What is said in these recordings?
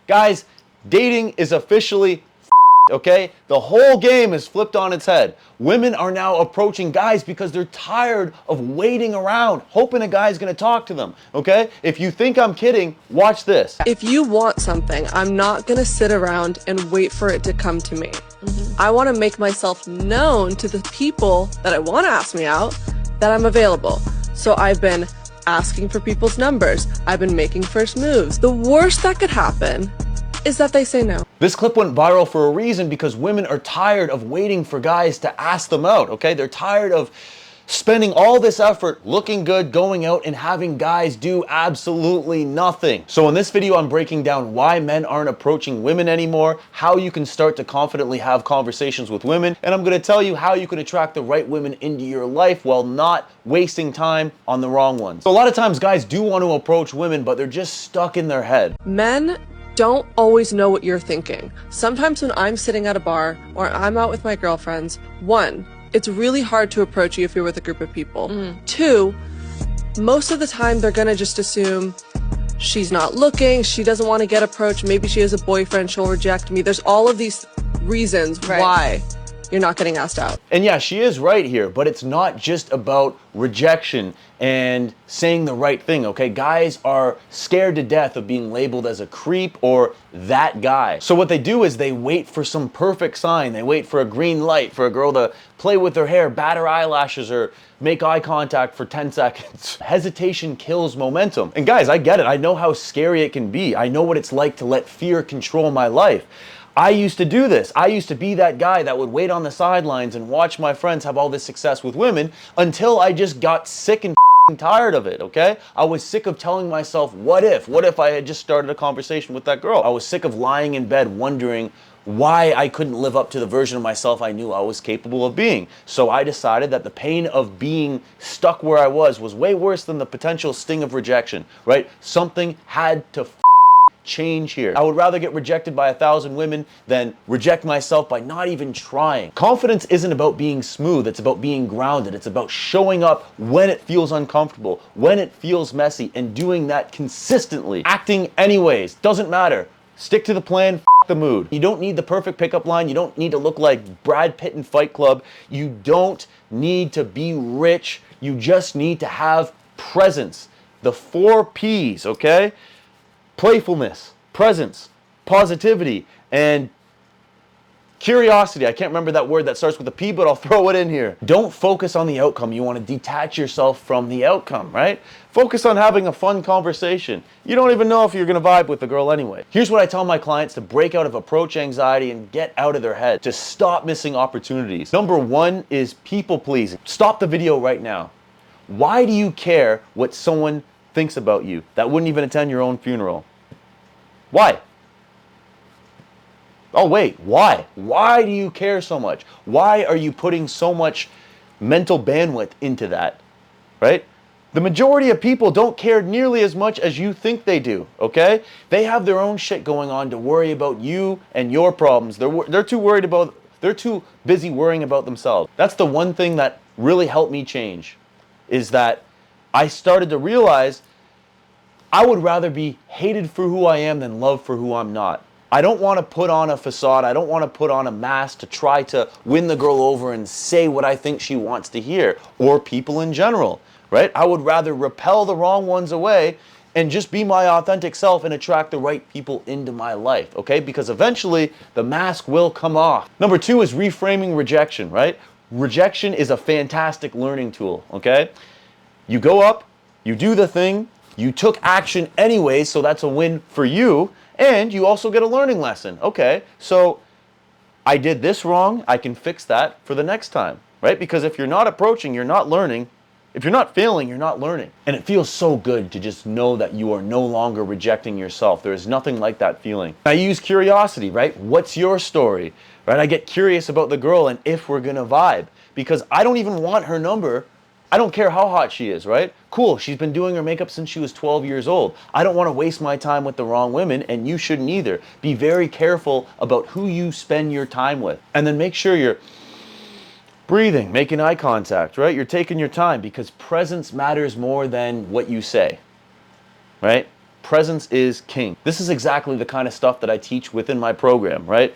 Guys, dating is officially okay? The whole game is flipped on its head. Women are now approaching guys because they're tired of waiting around, hoping a guy's gonna talk to them, okay? If you think I'm kidding, watch this. If you want something, I'm not gonna sit around and wait for it to come to me. I wanna make myself known to the people that I wanna ask me out that I'm available. So I've been asking for people's numbers. I've been making first moves. The worst that could happen is that they say no. This clip went viral for a reason because women are tired of waiting for guys to ask them out, okay? They're tired of spending all this effort, looking good, going out and having guys do absolutely nothing. So in this video, I'm breaking down why men aren't approaching women anymore, how you can start to confidently have conversations with women, and I'm gonna tell you how you can attract the right women into your life while not wasting time on the wrong ones. So a lot of times guys do want to approach women, but they're just stuck in their head. Men don't always know what you're thinking. Sometimes when I'm sitting at a bar or I'm out with my girlfriends, one, it's really hard to approach you if you're with a group of people. Two, most of the time they're gonna just assume she's not looking, she doesn't want to get approached, maybe she has a boyfriend, she'll reject me. There's all of these reasons why you're not getting asked out. And yeah, she is right here, but it's not just about rejection and saying the right thing, okay? Guys are scared to death of being labeled as a creep or that guy. So what they do is they wait for some perfect sign. They wait for a green light for a girl to play with her hair, bat her eyelashes, or make eye contact for 10 seconds. Hesitation kills momentum. And guys, I get it. I know how scary it can be. I know what it's like to let fear control my life. I used to do this. I used to be that guy that would wait on the sidelines and watch my friends have all this success with women until I just got sick and tired of it, okay? I was sick of telling myself, what if I had just started a conversation with that girl? I was sick of lying in bed wondering why I couldn't live up to the version of myself I knew I was capable of being. So I decided that the pain of being stuck where I was way worse than the potential sting of rejection, right? Something had to change here. I would rather get rejected by 1,000 women than reject myself by not even trying. Confidence isn't about being smooth, it's about being grounded. It's about showing up when it feels uncomfortable, when it feels messy, and doing that consistently. Acting anyways, doesn't matter. Stick to the plan, f the mood. You don't need the perfect pickup line. You don't need to look like Brad Pitt in Fight Club. You don't need to be rich. You just need to have presence. The 4 P's, okay? Playfulness, presence, positivity, and curiosity. I can't remember that word that starts with a P, but I'll throw it in here. Don't focus on the outcome. You want to detach yourself from the outcome, right? Focus on having a fun conversation. You don't even know if you're going to vibe with the girl anyway. Here's what I tell my clients to break out of approach anxiety and get out of their head, to stop missing opportunities. Number 1 is people pleasing. Stop the video right now. Why do you care what someone thinks about you that wouldn't even attend your own funeral? Why? Oh wait, why? Why do you care so much? Why are you putting so much mental bandwidth into that, right? The majority of people don't care nearly as much as you think they do, okay? They have their own shit going on to worry about you and your problems. They're too busy worrying about themselves. That's the one thing that really helped me change, is that I started to realize I would rather be hated for who I am than loved for who I'm not. I don't want to put on a facade. I don't want to put on a mask to try to win the girl over and say what I think she wants to hear, or people in general, right? I would rather repel the wrong ones away and just be my authentic self and attract the right people into my life, okay? Because eventually the mask will come off. Number 2 is reframing rejection, right? Rejection is a fantastic learning tool, okay? You go up, you do the thing, you took action anyway, so that's a win for you, and you also get a learning lesson. Okay, so I did this wrong, I can fix that for the next time, right? Because if you're not approaching, you're not learning. If you're not failing, you're not learning. And it feels so good to just know that you are no longer rejecting yourself. There is nothing like that feeling. I use curiosity, right? What's your story, right? I get curious about the girl and if we're gonna vibe, because I don't even want her number. I don't care how hot she is, right? Cool, she's been doing her makeup since she was 12 years old. I don't want to waste my time with the wrong women, and you shouldn't either. Be very careful about who you spend your time with. And then make sure you're breathing, making eye contact, right? You're taking your time, because presence matters more than what you say, right? presence is king. This is exactly the kind of stuff that I teach within my program, right?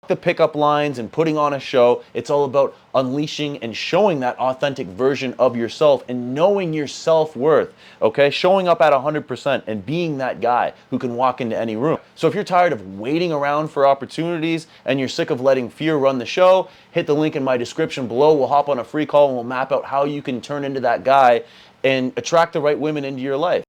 The pickup lines and putting on a show. It's all about unleashing and showing that authentic version of yourself and knowing your self-worth, okay? Showing up at 100% and being that guy who can walk into any room. So if you're tired of waiting around for opportunities and you're sick of letting fear run the show, hit the link in my description below. We'll hop on a free call and we'll map out how you can turn into that guy and attract the right women into your life.